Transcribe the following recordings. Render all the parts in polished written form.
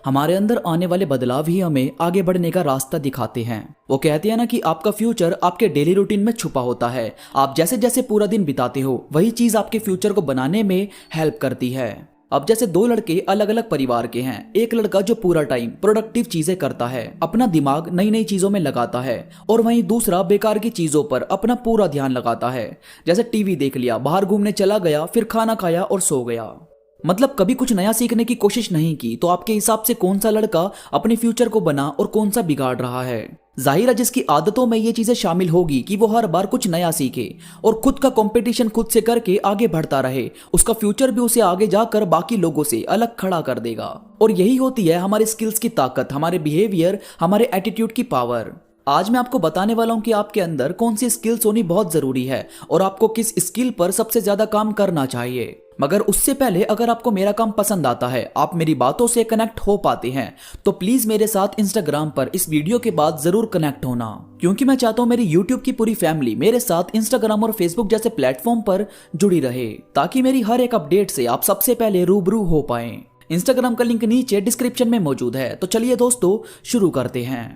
हमारे अंदर आने वाले बदलाव ही हमें आगे बढ़ने का रास्ता दिखाते हैं। वो कहते हैं ना कि आपका फ्यूचर आपके डेली रूटीन में छुपा होता है। आप जैसे जैसे पूरा दिन बिताते हो वही चीज आपके फ्यूचर को बनाने में हेल्प करती है। अब जैसे दो लड़के अलग अलग परिवार के हैं। एक लड़का जो पूरा टाइम प्रोडक्टिव चीजें करता है, अपना दिमाग नई नई चीजों में लगाता है, और वहीं दूसरा बेकार की चीजों पर अपना पूरा ध्यान लगाता है। जैसे टीवी देख लिया, बाहर घूमने चला गया, फिर खाना खाया और सो गया। मतलब कभी कुछ नया सीखने की कोशिश नहीं की। तो आपके हिसाब से कौन सा लड़का अपने फ्यूचर को बना और कौन सा बिगाड़ रहा है? जाहिर है जिसकी आदतों में ये चीजें शामिल होगी कि वो हर बार कुछ नया सीखे और खुद का कंपटीशन खुद से करके आगे बढ़ता रहे, उसका फ्यूचर भी उसे आगे जाकर बाकी लोगों से अलग खड़ा कर देगा। और यही होती है हमारे स्किल्स की ताकत, हमारे बिहेवियर, हमारे एटीट्यूड की पावर। आज मैं आपको बताने वाला हूं कि आपके अंदर कौन सी स्किल्स होनी बहुत जरूरी है और आपको किस स्किल पर सबसे ज्यादा काम करना चाहिए। मगर उससे पहले अगर आपको मेरा काम पसंद आता है, आप मेरी बातों से कनेक्ट हो पाते हैं, तो प्लीज मेरे साथ इंस्टाग्राम पर इस वीडियो के बाद जरूर कनेक्ट होना, क्योंकि मैं चाहता हूं मेरी यूट्यूब की पूरी फैमिली मेरे साथ इंस्टाग्राम और फेसबुक जैसे प्लेटफॉर्म पर जुड़ी रहे, ताकि मेरी हर एक अपडेट से आप सबसे पहले रूबरू हो पाए। इंस्टाग्राम का लिंक नीचे डिस्क्रिप्शन में मौजूद है। तो चलिए दोस्तों शुरू करते हैं।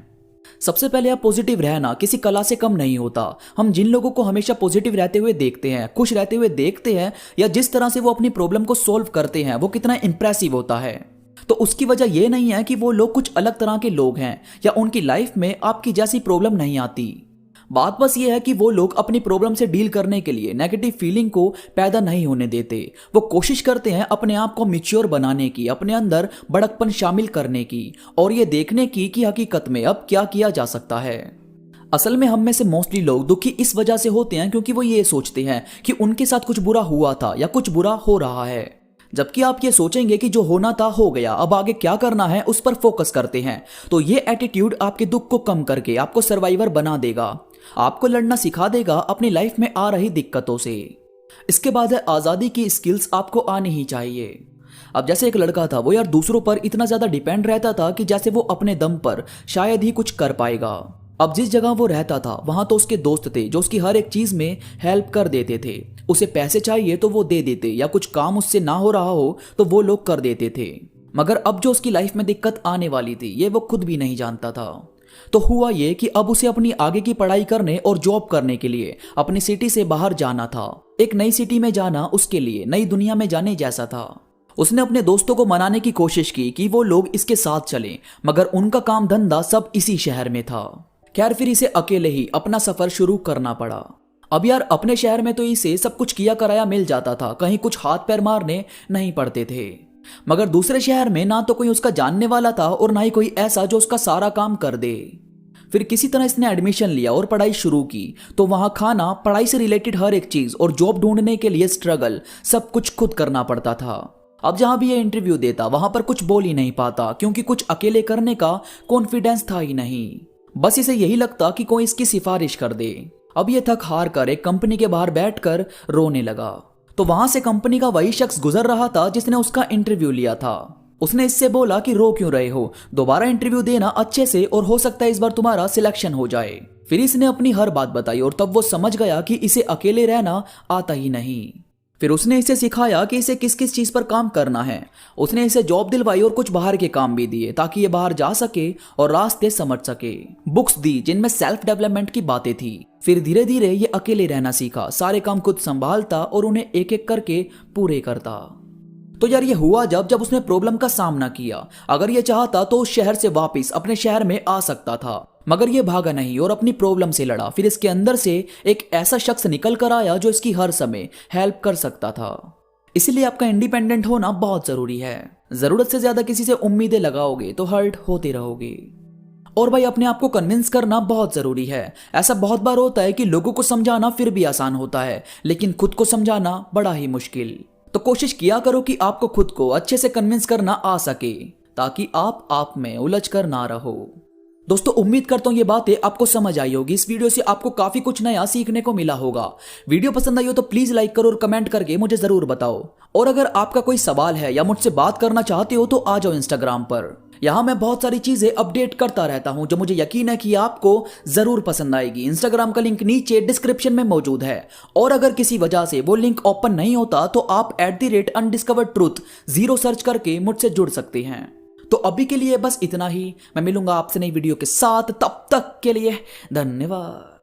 सबसे पहले आप पॉजिटिव रहना किसी कला से कम नहीं होता। हम जिन लोगों को हमेशा पॉजिटिव रहते हुए देखते हैं, खुश रहते हुए देखते हैं, या जिस तरह से वो अपनी प्रॉब्लम को सॉल्व करते हैं, वो कितना इंप्रेसिव होता है। तो उसकी वजह यह नहीं है कि वो लोग कुछ अलग तरह के लोग हैं या उनकी लाइफ में आपकी जैसी प्रॉब्लम नहीं आती। बात बस ये है कि वो लोग अपनी प्रॉब्लम से डील करने के लिए नेगेटिव फीलिंग को पैदा नहीं होने देते। वो कोशिश करते हैं अपने आप को मैच्योर बनाने की, अपने अंदर बड़कपन शामिल करने की, और ये देखने की कि हकीकत में अब क्या किया जा सकता है। असल में हम में से मोस्टली लोग दुखी इस वजह से होते हैं क्योंकि वो ये सोचते हैं कि उनके साथ कुछ बुरा हुआ था या कुछ बुरा हो रहा है। जबकि आप ये सोचेंगे कि जो होना था हो गया, अब आगे क्या करना है उस पर फोकस करते हैं, तो ये एटीट्यूड आपके दुख को कम करके आपको सर्वाइवर बना देगा, आपको लड़ना सिखा देगा अपनी लाइफ में आ रही दिक्कतों से। इसके बाद है आजादी की स्किल्स आपको आनी ही चाहिए। अब जैसे एक लड़का था, वो यार दूसरों पर इतना ज्यादा डिपेंड रहता था कि जैसे वो अपने दम पर शायद ही कुछ कर पाएगा। अब जिस जगह वो रहता था वहां तो उसके दोस्त थे जो उसकी हर एक चीज में हेल्प कर देते थे। उसे पैसे चाहिए तो वो दे देते, या कुछ काम उससे ना हो रहा हो तो वो लोग कर देते थे। मगर अब जो उसकी लाइफ में दिक्कत आने वाली थी ये वो खुद भी नहीं जानता था। तो हुआ ये कि अब उसे अपनी आगे की पढ़ाई करने और जॉब करने के लिए अपनी सिटी से बाहर जाना था। एक नई सिटी में जाना उसके लिए नई दुनिया में जाने जैसा था। उसने अपने दोस्तों को मनाने की कोशिश की कि वो लोग इसके साथ चलें, मगर उनका काम धंधा सब इसी शहर में था। खैर फिर इसे अकेले ही अपना सफर शुरू करना पड़ा। अब यार अपने शहर में तो इसे सब कुछ किया कराया मिल जाता था, कहीं कुछ हाथ पैर मारने नहीं पड़ते थे। मगर दूसरे शहर में ना तो कोई उसका जानने वाला था और ना ही कोई ऐसा जो उसका सारा काम कर दे। फिर किसी तरह इसने एडमिशन लिया और पढ़ाई शुरू की। तो वहां खाना, पढ़ाई से रिलेटेड हर एक चीज और जॉब ढूंढने के लिए स्ट्रगल, सब कुछ खुद करना पड़ता था। अब जहां भी ये इंटरव्यू देता वहां पर कुछ बोल ही नहीं पाता, क्योंकि कुछ अकेले करने का कॉन्फिडेंस था ही नहीं। बस इसे यही लगता कि कोई इसकी सिफारिश कर दे। अब ये थक हार कर एक कंपनी के बाहर बैठकर रोने लगा। तो वहां से कंपनी का वही शख्स गुजर रहा था जिसने उसका इंटरव्यू लिया था। उसने इससे बोला कि रो क्यों रहे हो, दोबारा इंटरव्यू देना अच्छे से, और हो सकता है इस बार तुम्हारा सिलेक्शन हो जाए। फिर इसने अपनी हर बात बताई और तब वो समझ गया कि इसे अकेले रहना आता ही नहीं। फिर उसने इसे सिखाया कि इसे किस किस चीज पर काम करना है। उसने इसे जॉब दिलवाई और कुछ बाहर के काम भी दिए ताकि ये बाहर जा सके और रास्ते समझ सके। बुक्स दी जिनमें सेल्फ डेवलपमेंट की बातें थी। फिर धीरे धीरे ये अकेले रहना सीखा, सारे काम खुद संभालता और उन्हें एक एक करके पूरे करता। तो यार ये हुआ जब उसने प्रॉब्लम का सामना किया। अगर ये चाहता तो उस शहर से वापस अपने शहर में आ सकता था, मगर ये भागा नहीं और अपनी प्रॉब्लम से लड़ा। फिर इसके अंदर से एक ऐसा शख्स निकल कर आया जो इसकी हर समय हेल्प कर सकता था। इसलिए आपका इंडिपेंडेंट होना बहुत जरूरी है। जरूरत से ज्यादा किसी से उम्मीदें लगाओगे तो हर्ट होते रहोगे। और भाई अपने आप को कन्विंस करना बहुत जरूरी है। ऐसा बहुत बार होता है कि लोगों को समझाना फिर भी आसान होता है, लेकिन खुद को समझाना बड़ा ही मुश्किल। तो कोशिश किया करो कि आपको खुद को अच्छे से कन्विंस करना आ सके, ताकि आप में उलझ कर ना रहो। दोस्तों उम्मीद करता हूं ये बातें आपको समझ आई होगी। इस वीडियो से आपको काफी कुछ नया सीखने को मिला होगा। वीडियो पसंद आई हो तो प्लीज लाइक करो और कमेंट करके मुझे जरूर बताओ। और अगर आपका कोई सवाल है या मुझसे बात करना चाहते हो तो आ जाओ इंस्टाग्राम पर। यहाँ मैं बहुत सारी चीजें अपडेट करता रहता हूँ जो मुझे यकीन है कि आपको जरूर पसंद आएगी। इंस्टाग्राम का लिंक नीचे डिस्क्रिप्शन में मौजूद है। और अगर किसी वजह से वो लिंक ओपन नहीं होता तो आप @undiscoveredtruth 0 सर्च करके मुझसे जुड़ सकते हैं। तो अभी के लिए बस इतना ही, मैं मिलूंगा आपसे नई वीडियो के साथ, तब तक के लिए धन्यवाद।